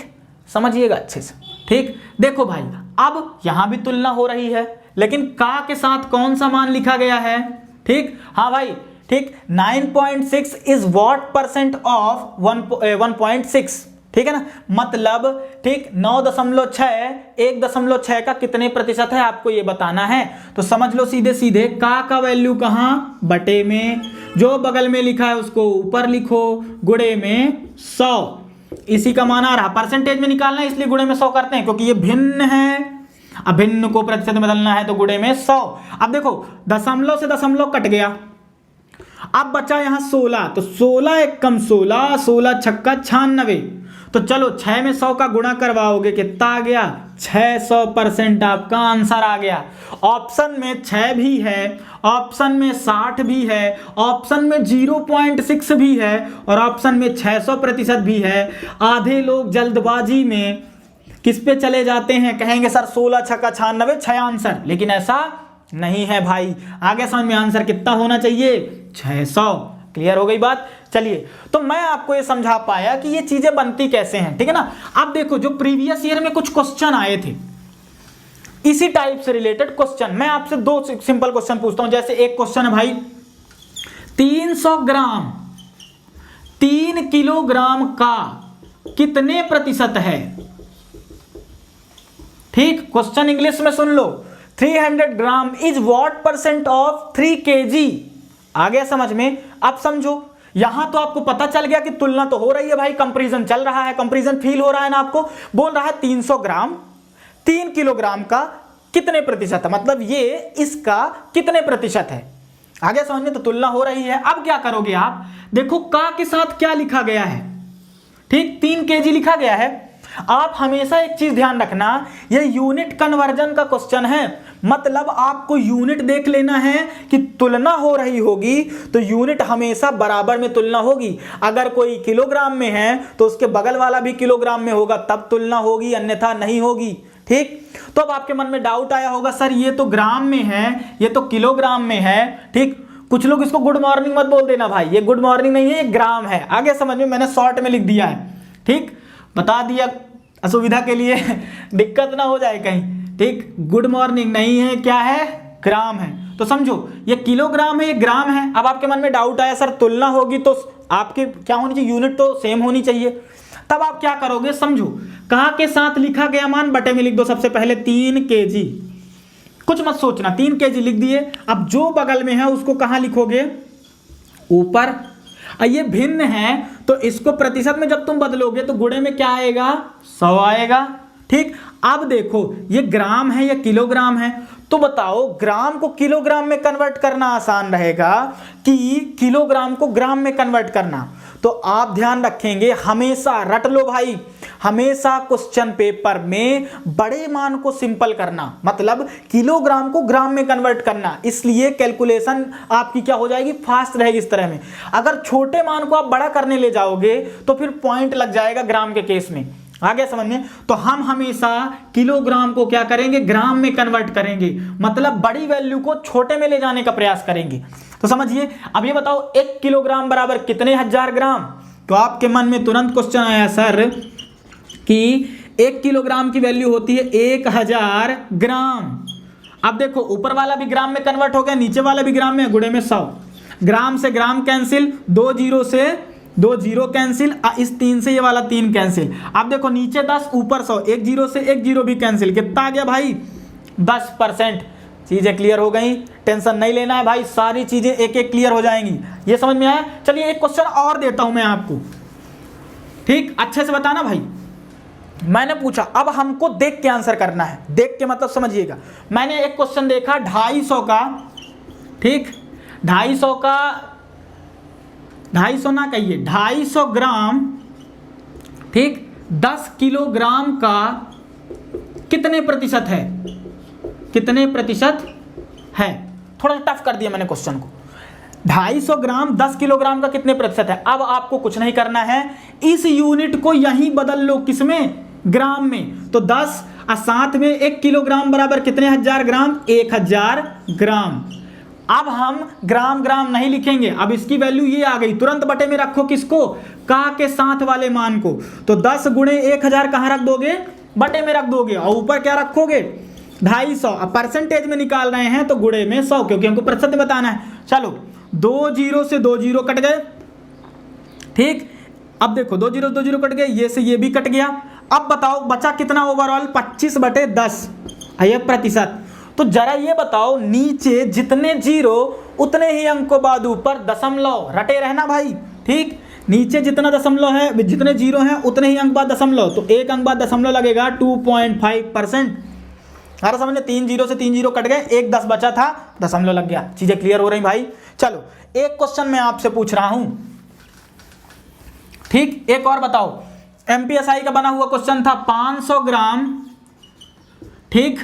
समझिएगा अच्छे से। ठीक, देखो भाई, अब यहां भी तुलना हो रही है, लेकिन का के साथ कौन सा मान लिखा गया है, ठीक, हाँ भाई, ठीक, 9.6 इज व्हाट परसेंट ऑफ 1.6, ठीक है ना, मतलब ठीक 9.6 1.6 का कितने प्रतिशत है आपको ये बताना है। तो समझ लो सीधे सीधे, का वैल्यू कहां, बटे में, जो बगल में लिखा है उसको ऊपर लिखो, गुणे में 100, इसी का मान आ रहा। परसेंटेज में निकालना है इसलिए गुणे में 100 करते हैं, क्योंकि ये भिन्न है, अब भिन्न को प्रतिशत में बदलना है तो गुणे में 100। अब देखो दशमलव से दशमलव कट गया, अब बचा यहां 16, तो 16 एक कम 16, 16 छक्का 96, तो चलो 6 में 100 का गुणा करवाओगे, कितना आ गया, 600% आपका आंसर आ गया। ऑप्शन में 6 भी है, ऑप्शन में 60 भी है, ऑप्शन में 0.6 भी है, और ऑप्शन में 600% भी है। आधे लोग जल्दबाजी में किस पे चले जाते हैं, कहेंगे सर 16 छक्का 96, 6 आंसर, लेकिन ऐसा नहीं है भाई। आगे समझ में, आंसर कितना होना चाहिए, 600। क्लियर हो गई बात? चलिए, तो मैं आपको ये समझा पाया कि ये चीजें बनती कैसे हैं, ठीक है ना। अब देखो, जो प्रीवियस ईयर में कुछ क्वेश्चन आए थे इसी टाइप से रिलेटेड क्वेश्चन, मैं आपसे 2 सिंपल क्वेश्चन पूछता हूं। जैसे एक क्वेश्चन है भाई, 300 ग्राम 3 किलोग्राम का कितने प्रतिशत है, ठीक, क्वेश्चन इंग्लिश में सुन लो, 300 gram is what percent of 3 kg। आ गया समझ में? अब समझो, यहां तो आपको पता चल गया कि तुलना तो हो रही है भाई, कंपैरिजन चल रहा है, कंपैरिजन फील हो रहा है ना आपको। बोल रहा है 300 ग्राम 3 किलोग्राम का कितने प्रतिशत है, मतलब ये इसका कितने प्रतिशत है। आगे समझ में? तो तुलना हो रही है। अब क्या करोगे आप, देखो का के साथ क्या लिखा गया है, ठीक, 3 kg लिखा गया है। आप हमेशा एक चीज ध्यान रखना, ये यूनिट कन्वर्जन का क्वेश्चन है, मतलब आपको यूनिट देख लेना है कि तुलना हो रही होगी तो यूनिट हमेशा बराबर में तुलना होगी। अगर कोई किलोग्राम में है तो उसके बगल वाला भी किलोग्राम में होगा, तब तुलना होगी, अन्यथा नहीं होगी। ठीक, तो अब आपके मन में डाउट आया होगा, सर ये तो ग्राम में है, ये तो किलोग्राम में है, ठीक। कुछ लोग इसको गुड मॉर्निंग मत बोल देना भाई, ये गुड मॉर्निंग नहीं है, ये ग्राम है। आगे समझ में, मैंने शॉर्ट में लिख दिया है, ठीक, बता दिया असुविधा के लिए दिक्कत ना हो जाए कहीं, ठीक। गुड मॉर्निंग नहीं है, क्या है, ग्राम है। तो समझो ये किलोग्राम है, ये ग्राम है। अब आपके मन में डाउट आया, सर तुलना होगी तो आपके क्या होनी चाहिए, यूनिट तो सेम होनी चाहिए। तब आप क्या करोगे, समझो, कहा के साथ लिखा गया मान बटे में लिख दो। सबसे पहले 3 kg, कुछ मत सोचना, 3 kg लिख दिए। अब जो बगल में है उसको कहां लिखोगे, ऊपर। और ये भिन्न है तो इसको प्रतिशत में जब तुम बदलोगे तो गुणे में क्या आएगा, 100 आएगा। ठीक, अब देखो ये ग्राम है या किलोग्राम है, तो बताओ ग्राम को किलोग्राम में कन्वर्ट करना आसान रहेगा कि किलोग्राम को ग्राम में कन्वर्ट करना। तो आप ध्यान रखेंगे, हमेशा रट लो भाई, हमेशा क्वेश्चन पेपर में बड़े मान को सिंपल करना, मतलब किलोग्राम को ग्राम में कन्वर्ट करना, इसलिए कैलकुलेशन आपकी क्या हो जाएगी, फास्ट रहेगी इस तरह में। अगर छोटे मान को आप बड़ा करने ले जाओगे तो फिर पॉइंट लग जाएगा ग्राम के केस में। आगे समझ में, तो हम हमेशा किलोग्राम को क्या करेंगे, ग्राम में कन्वर्ट करेंगे, मतलब बड़ी वैल्यू को छोटे में ले जाने का प्रयास करेंगे। तो समझिए, अब ये बताओ 1 किलोग्राम बराबर कितने हजार ग्राम। तो आपके मन में तुरंत क्वेश्चन आया सर कि 1 किलोग्राम की वैल्यू होती है 1000 ग्राम। अब देखो ऊपर वाला भी ग्राम में कन्वर्ट हो गया, नीचे वाला भी ग्राम में, गुणे में 100। ग्राम से ग्राम कैंसिल, 2 जीरो से 2 जीरो कैंसिल, इस 3 से ये वाला 3 कैंसिल। अब देखो नीचे 10 ऊपर 100, 1 जीरो से 1 जीरो भी कैंसिल, कितना आ गया भाई, 10%। चीजें क्लियर हो गई, टेंशन नहीं लेना है भाई, सारी चीजें एक एक क्लियर हो जाएंगी। ये समझ में आया। चलिए एक क्वेश्चन और देता हूं मैं आपको, ठीक, अच्छे से बताना भाई। मैंने पूछा, अब हमको देख के आंसर करना है, देख के मतलब समझिएगा। मैंने एक क्वेश्चन देखा 250 का, ठीक, 250 का, 250 ना कहिए, 250 ग्राम, ठीक, 10 किलोग्राम का कितने प्रतिशत है, कितने प्रतिशत है। थोड़ा टफ कर दिया मैंने क्वेश्चन को। 250 ग्राम 10 किलोग्राम का कितने प्रतिशत है। अब आपको कुछ नहीं करना है, इस यूनिट को यहीं बदल लो, किसमें, ग्राम में। तो 10 और साथ में 1 किलोग्राम बराबर कितने हजार ग्राम, 1000 ग्राम। अब हम ग्राम ग्राम नहीं लिखेंगे, अब इसकी वैल्यू ये आ गई, तुरंत बटे में रखो किसको, का के साथ वाले मान को। तो 10 गुणे 1000 कहां रख दोगे, बटे में रख दोगे, और ऊपर क्या रखोगे, 250। अब परसेंटेज में निकाल रहे हैं तो गुणे में 100, क्योंकि हमको प्रतिशत में बताना है। चलो 2 जीरो से 2 जीरो कट गए, ठीक। अब देखो 2 जीरो 2 जीरो कट गए, ये से ये भी कट गया। अब बताओ बचा कितना ओवरऑल, 25/10, यह प्रतिशत। तो जरा ये बताओ, नीचे जितने जीरो उतने ही अंक को बाद ऊपर दशमलव, रटे रहना भाई, ठीक। नीचे जितना दशमलव है, जितने जीरो हैं उतने ही अंक बाद दशमलव, तो एक अंक बाद दशमलव लगेगा 2.5%। अरे समझ में, 3 जीरो से 3 जीरो कट गए, 1 10 बचा था, दशमलव लग गया। चीजें क्लियर हो रही भाई। चलो एक क्वेश्चन मैं आपसे पूछ रहा हूं, ठीक, एक और बताओ। एमपीएसआई का बना हुआ क्वेश्चन था, 500 ग्राम, ठीक,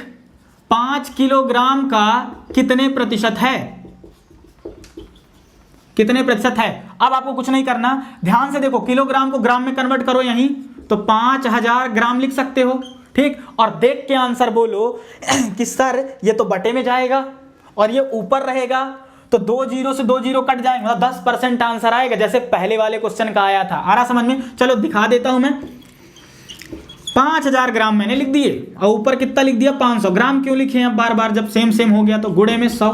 5 किलोग्राम का कितने प्रतिशत है, कितने प्रतिशत है। अब आपको कुछ नहीं करना, ध्यान से देखो, किलोग्राम को ग्राम में कन्वर्ट करो यहीं, तो 5000 ग्राम लिख सकते हो, ठीक। और देख के आंसर बोलो कि सर ये तो बटे में जाएगा और ये ऊपर रहेगा, तो 2 जीरो से 2 जीरो कट जाएंगे, मतलब 10% आंसर आएगा, जैसे पहले वाले क्वेश्चन का आया था। आ रहा समझ में। चलो दिखा देता हूं मैं, 5000 ग्राम मैंने लिख दिए और ऊपर कितना लिख दिया, 500 ग्राम। क्यों लिखे हैं बार बार, जब सेम सेम हो गया तो गुणे में 100,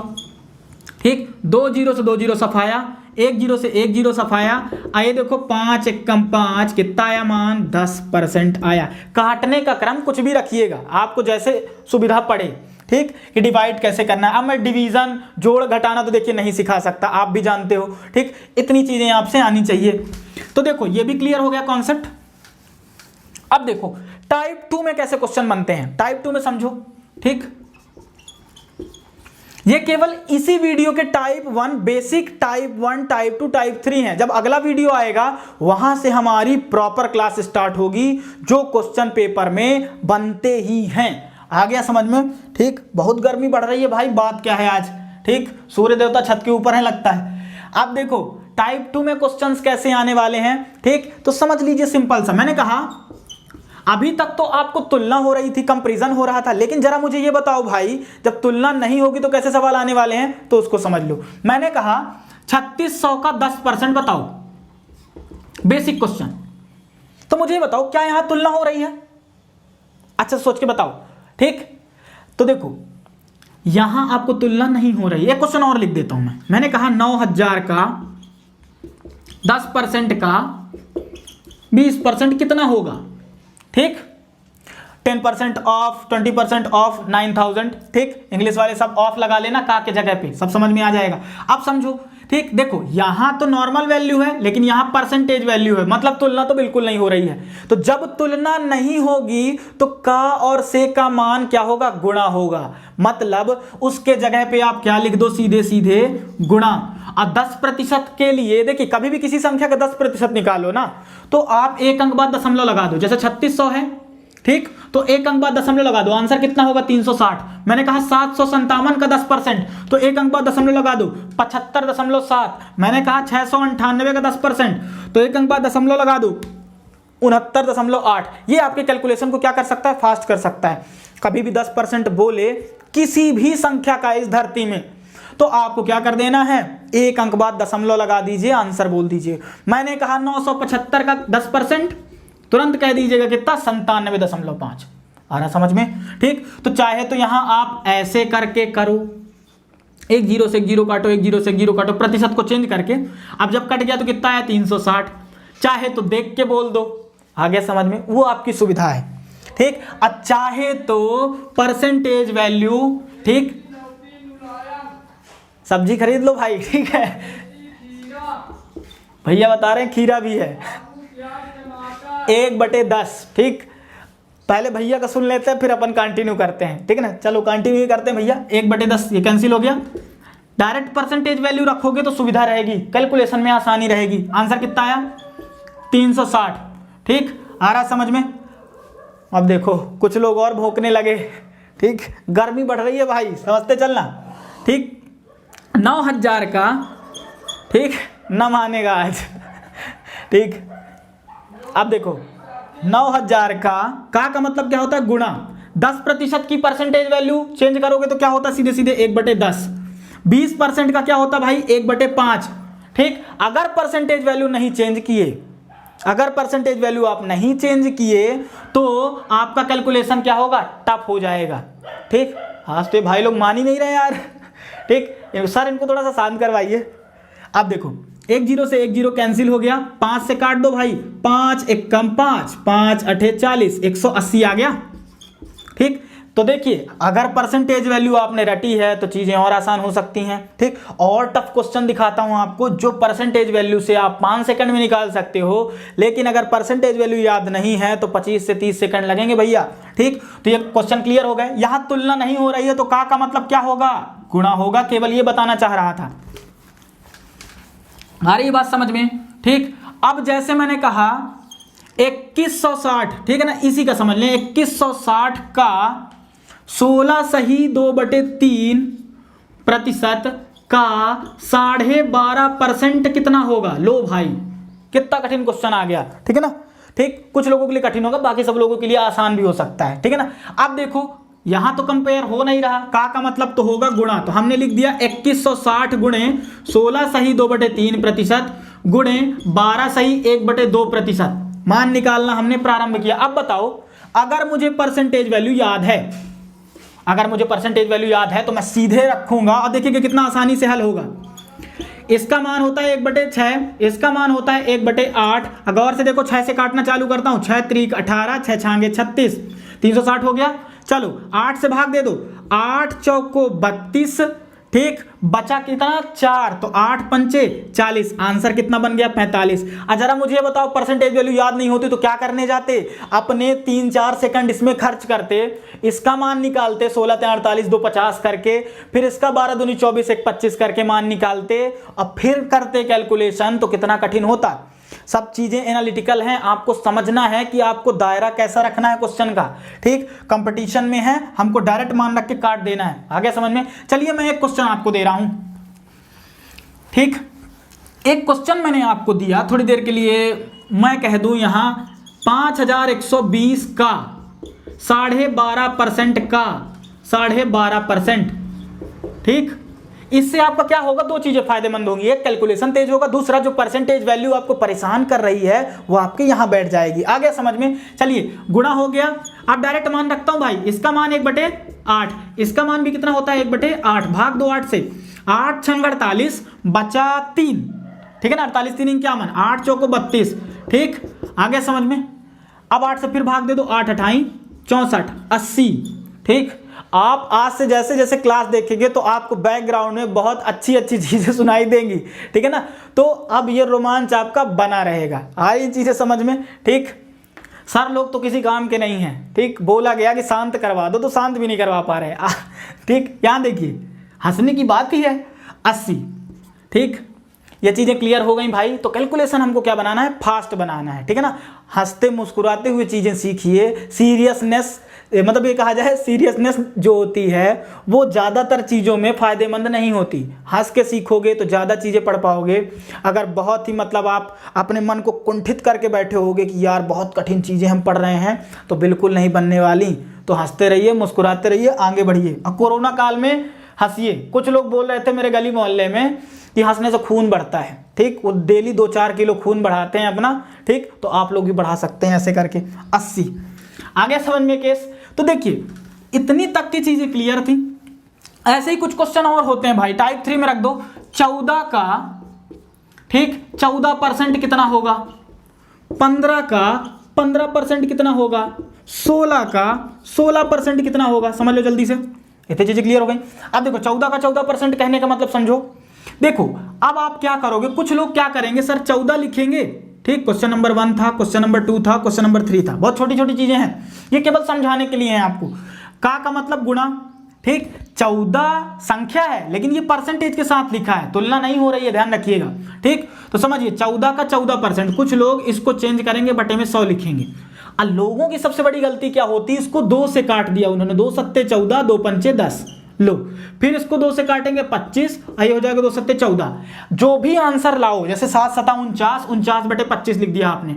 ठीक। 2 जीरो से 2 जीरो सफाया, 1 जीरो से 1 जीरो सफाया, आइए देखो 5 एकम 5, कितना आया मान, 10% आया। काटने का क्रम कुछ भी रखिएगा, आपको जैसे सुविधा पड़े, ठीक, कि डिवाइड कैसे करना है। अब मैं डिवीजन, जोड़ घटाना तो देखिए नहीं सिखा सकता, आप भी जानते हो, ठीक। इतनी चीजें आपसे आनी चाहिए। तो देखो ये भी क्लियर हो गया कॉन्सेप्ट। अब देखो टाइप 2 में कैसे क्वेश्चन बनते हैं, टाइप 2 में समझो, ठीक। ये केवल इसी वीडियो के type 1 basic, type 1, type 2, type 3 है। जब अगला वीडियो आएगा वहां से हमारी प्रॉपर क्लास स्टार्ट होगी, जो क्वेश्चन पेपर में बनते ही हैं। आ गया समझ में, ठीक। बहुत गर्मी बढ़ रही है भाई, बात क्या है आज, ठीक। सूर्य देवता छत के ऊपर है लगता है। अब देखो टाइप 2 में क्वेश्चंस कैसे आने वाले हैं, ठीक। तो समझ लीजिए सिंपल सा, मैंने कहा अभी तक तो आपको तुलना हो रही थी, कंपैरिजन हो रहा था, लेकिन जरा मुझे ये बताओ भाई, जब तुलना नहीं होगी तो कैसे सवाल आने वाले हैं, तो उसको समझ लो। मैंने कहा 3600 का 10% बताओ, बेसिक क्वेश्चन। तो मुझे बताओ क्या यहां तुलना हो रही है, अच्छा सोच के बताओ, ठीक। तो देखो यहां आपको तुलना नहीं हो रही। एक क्वेश्चन और लिख देता हूं मैंने कहा 9000 का 10% का 20% कितना होगा, ठीक। 10% ऑफ, 20% ऑफ 9000, ठीक। इंग्लिश वाले सब ऑफ लगा लेना का के जगह पे, सब समझ में आ जाएगा। अब समझो, ठीक। देखो यहां तो नॉर्मल वैल्यू है लेकिन यहां परसेंटेज वैल्यू है, मतलब तुलना तो बिल्कुल नहीं हो रही है। तो जब तुलना नहीं होगी तो का और से का मान क्या होगा, गुणा होगा। मतलब उसके जगह पे आप क्या लिख दो, सीधे सीधे गुणा। और 10% के लिए देखिए, कभी भी किसी संख्या का 10% निकालो ना, तो आप एक अंक बाद दशमलव लगा दो। जैसे 3600 है, ठीक, तो एक अंक बाद दशमलव लगा दो, आंसर कितना होगा 360। मैंने कहा 757 का 10%, तो एक अंक बाद दशमलव लगा दो 75.7। मैंने कहा 698 का 10%, तो एक अंक बाद दशमलव लगा दो 69.8। ये आपके कैलकुलेशन को क्या कर सकता है, फास्ट कर सकता है। कभी भी 10% बोले किसी भी संख्या का इस धरती में, तो आपको क्या कर देना है, एक अंक बाद दशमलव लगा दीजिए, आंसर बोल दीजिए। मैंने कहा 975 का 10%, तुरंत कह दीजिएगा कितना, 97.5। आ रहा समझ में, ठीक। तो चाहे तो यहां आप ऐसे करके करो, एक जीरो से एक जीरो काटो, एक जीरो से एक जीरो काटो, प्रतिशत को चेंज करके। अब जब कट गया तो कितना आया, 360। चाहे तो देख के बोल दो, आ गया समझ में, वो आपकी सुविधा है, ठीक। अब चाहे तो परसेंटेज वैल्यू, ठीक, सब्जी खरीद लो भाई, ठीक है। भैया बता रहे हैं खीरा भी है, 1/10, ठीक। पहले भैया का सुन लेते हैं फिर अपन कंटिन्यू करते हैं, ठीक है ना। चलो कंटिन्यू ही करते हैं भैया। 1/10 ये कैंसिल हो गया। डायरेक्ट परसेंटेज वैल्यू रखोगे तो सुविधा रहेगी, कैलकुलेशन में आसानी रहेगी। आंसर कितना आया, 360, ठीक। आ रहा समझ में। अब देखो कुछ लोग और भौंकने लगे, ठीक। गर्मी बढ़ रही है भाई, समझते चलना, ठीक। 9000 का, ठीक, न मानेगा आज, ठीक। अब देखो 9000 का मतलब क्या होता है, गुणा। 10% की परसेंटेज वैल्यू चेंज करोगे तो क्या होता है, सीधे सीधे 1/10। 20% का क्या होता भाई, 1/5, ठीक। अगर परसेंटेज वैल्यू नहीं चेंज किए, अगर परसेंटेज वैल्यू आप नहीं चेंज किए तो आपका कैलकुलेशन क्या होगा, टफ हो जाएगा, ठीक। आज तो भाई लोग मान ही नहीं रहे यार, ठीक। सर इनको थोड़ा सा शांत करवाइए। अब देखो एक जीरो से एक जीरो कैंसिल हो गया, 5 से काट दो भाई, 5 एक कम 5, 5 8 40, 180 आ गया, ठीक। तो देखिए अगर परसेंटेज वैल्यू आपने रटी है तो चीजें और आसान हो सकती हैं, ठीक। और टफ क्वेश्चन दिखाता हूं आपको जो परसेंटेज वैल्यू से आप 5 सेकंड में निकाल सकते हो, लेकिन अगर परसेंटेज वैल्यू याद नहीं है तो 25 से 30 सेकंड लगेंगे भैया, ठीक। तो ये क्वेश्चन क्लियर हो गए। यहां तुलना नहीं हो रही है तो का मतलब क्या होगा, गुणा होगा, केवल ये बताना चाह रहा था। आ रही बात समझ में, ठीक। अब जैसे मैंने कहा 2160, ठीक है ना, इसी का समझ लें। 2160 का 16 सही 2/3% का 12.5% कितना होगा। लो भाई कितना कठिन क्वेश्चन आ गया, ठीक है ना, ठीक। कुछ लोगों के लिए कठिन होगा, बाकी सब लोगों के लिए आसान भी हो सकता है, ठीक है ना। अब देखो यहां तो कंपेयर हो नहीं रहा, का मतलब तो होगा गुणा, तो हमने लिख दिया 2160 गुणे 16 सही 2/3% गुणे 12 सही 1/2%। मान निकालना हमने प्रारंभ किया। अब बताओ अगर मुझे परसेंटेज वैल्यू याद है, अगर मुझे परसेंटेज वैल्यू याद है तो मैं सीधे रखूंगा और देखिए कितना आसानी से हल होगा। इसका मान होता है 1/6, इसका मान होता है 1/8। गौर से देखो 6 से काटना चालू करता हूं, 6 त्रिक 18, 6 छांगे 36, 360 हो गया। चलो 8 से भाग दे दो, 8 चौको 32, ठीक। बचा कितना 4, तो 8 पंचे 40, आंसर कितना बन गया 45। जरा मुझे बताओ परसेंटेज वैल्यू याद नहीं होती तो क्या करने जाते, अपने 3-4 सेकंड इसमें खर्च करते, इसका मान निकालते 16 3 48 2 50 करके, फिर इसका 12 दूनी 24 1 25 करके मान निकालते और फिर करते कैलकुलेशन, तो कितना कठिन होता। सब चीजें एनालिटिकल हैं, आपको समझना है कि आपको दायरा कैसा रखना है क्वेश्चन का, ठीक। कंपटीशन में है, हमको डायरेक्ट मान रख के काट देना है, आगे समझ में। चलिए मैं एक क्वेश्चन आपको दे रहा हूं, ठीक। एक क्वेश्चन मैंने आपको दिया, थोड़ी देर के लिए मैं कह दूं यहां 5120 का 12.5% का 12.5%, ठीक। इससे आपका क्या होगा, दो चीजें फायदेमंद होंगी, एक कैलकुलेशन तेज होगा, दूसरा जो परसेंटेज वैल्यू आपको परेशान कर रही है वो आपके यहां बैठ जाएगी। आ गया समझ में। चलिए गुणा हो गया, अब डायरेक्ट मान रखता हूं भाई, इसका मान 1/8, इसका मान भी कितना होता है 1/8, भाग दो 8 से, 8 छंग 48 बचा 3, ठीक है ना, 48 3 क्या मान 8 चौको 32, ठीक। आ गया समझ में। अब 8 से फिर भाग दे दो, 8 अठाई 64, 80। ठीक, आप आज से जैसे जैसे क्लास देखेंगे तो आपको बैकग्राउंड में बहुत अच्छी अच्छी चीज़ें सुनाई देंगी। ठीक है ना, तो अब ये रोमांच आपका बना रहेगा। आ रही चीज़ें समझ में? ठीक, सर लोग तो किसी काम के नहीं हैं। ठीक, बोला गया कि शांत करवा दो तो शांत भी नहीं करवा पा रहे। ठीक, यहाँ देखिए, हंसने की बात ही है। 80। ठीक, ये चीज़ें क्लियर हो गई भाई। तो कैलकुलेशन हमको क्या बनाना है? फास्ट बनाना है। ठीक है ना, हंसते मुस्कुराते हुए चीज़ें सीखिए। सीरियसनेस, मतलब ये कहा जाए सीरियसनेस जो होती है वो ज़्यादातर चीज़ों में फ़ायदेमंद नहीं होती। हंस के सीखोगे तो ज़्यादा चीज़ें पढ़ पाओगे। अगर बहुत ही मतलब आप अपने मन को कुंठित करके बैठे होगे कि यार बहुत कठिन चीज़ें हम पढ़ रहे हैं, तो बिल्कुल नहीं बनने वाली। तो हंसते रहिए, मुस्कुराते रहिए, आगे बढ़िए। और कोरोना काल में हंसिए। कुछ लोग बोल रहे थे मेरे गली मोहल्ले में कि हंसने से खून बढ़ता है। ठीक, वो डेली 2-4 किलो खून बढ़ाते हैं अपना। ठीक, तो आप लोग भी बढ़ा सकते हैं ऐसे करके। 80 आगे समझ में केस। तो देखिए, इतनी तक की चीजें क्लियर थी। ऐसे ही कुछ क्वेश्चन और होते हैं भाई। टाइप 3 में रख दो 14 का, ठीक, 14% कितना होगा? 15 का 15% कितना होगा? 16 का 16% कितना होगा? समझ लो जल्दी से, इतनी चीजें क्लियर हो गई। अब देखो 14 का 14% कहने का मतलब समझो। देखो अब आप क्या करोगे, कुछ लोग क्या करेंगे, सर 14 लिखेंगे। ठीक, क्वेश्चन नंबर 1 था, क्वेश्चन नंबर 2 था, क्वेश्चन नंबर 3 था। बहुत छोटी छोटी चीजें हैं, ये केवल समझाने के लिए है आपको। का मतलब गुणा। ठीक, 14 संख्या है लेकिन ये परसेंटेज के साथ लिखा है, तुलना नहीं हो रही है, ध्यान रखिएगा। ठीक, तो समझिए 14 का 14%। कुछ लोग इसको चेंज करेंगे, बटे में 100 लिखेंगे। अब लोगों की सबसे बड़ी गलती क्या होती है, इसको 2 से काट दिया उन्होंने। 2 सत्ते 14, 2 पंचे 10। लो, फिर इसको 2 से काटेंगे 25, ये हो जाएगा 2 सत्ते 14। जो भी आंसर लाओ, जैसे 7 सता 49, 49 बटे 25 लिख दिया आपने।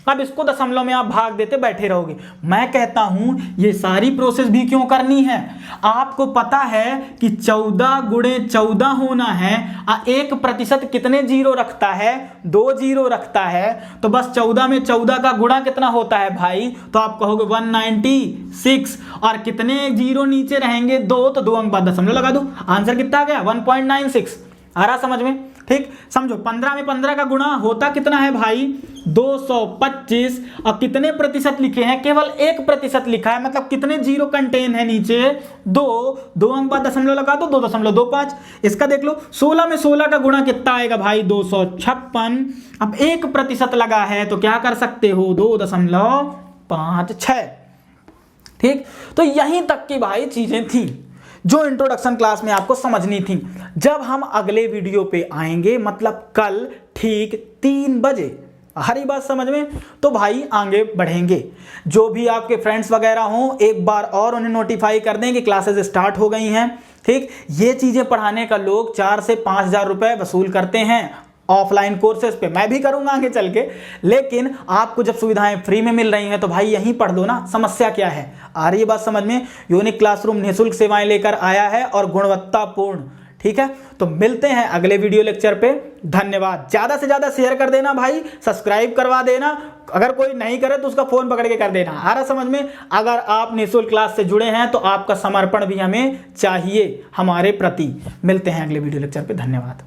अब इसको दशमलव में आप भाग देते बैठे रहोगे। मैं कहता हूं ये सारी प्रोसेस भी क्यों करनी है? आपको पता है कि 14 गुणे 14 होना है। 1% कितने जीरो रखता है? 2 जीरो रखता है। तो बस 14 में 14 का गुणा कितना होता है भाई? तो आप कहोगे 196। और कितने जीरो नीचे रहेंगे? 2, तो 2 अंक बाद दशमलव लगा दो, आंसर कितना आ गया? 1.96। आ रहा समझ में? ठीक, समझो 15 में 15 का गुणा होता कितना है भाई? 225। और कितने प्रतिशत लिखे हैं? केवल 1% लिखा है, मतलब कितने जीरो कंटेन है नीचे? 2 अंक बाद दशमलव लगा दो, 2.25। इसका देख लो, 16 में 16 का गुणा कितना आएगा भाई? 256। अब 1% लगा है तो क्या कर सकते हो? 2.56। ठीक, तो यहीं तक की भाई चीजें थी जो इंट्रोडक्शन क्लास में आपको समझनी थी। जब हम अगले वीडियो पे आएंगे, मतलब कल ठीक 3 बजे, हरी बात समझ में, तो भाई आगे बढ़ेंगे। जो भी आपके फ्रेंड्स वगैरह हों, एक बार और उन्हें नोटिफाई कर दें कि क्लासेस स्टार्ट हो गई हैं। ठीक, ये चीजें पढ़ाने का लोग 4 से 5 हज़ार रुपए वसूल करते हैं ऑफलाइन कोर्सेज पे। मैं भी करूंगा आगे चल के, लेकिन आपको जब सुविधाएं फ्री में मिल रही हैं तो भाई यहीं पढ़ दो ना। समस्या क्या है? आ रही है बात समझ में? यूनिक क्लासरूम निःशुल्क सेवाएं लेकर आया है और गुणवत्तापूर्ण। ठीक है, तो मिलते हैं अगले वीडियो लेक्चर पे। धन्यवाद। ज्यादा से ज्यादा शेयर कर देना भाई, सब्सक्राइब करवा देना। अगर कोई नहीं करे तो उसका फोन पकड़ के कर देना। आ रहा समझ में? अगर आप निःशुल्क क्लास से जुड़े हैं तो आपका समर्पण भी हमें चाहिए हमारे प्रति। मिलते हैं अगले वीडियो लेक्चर पे। धन्यवाद।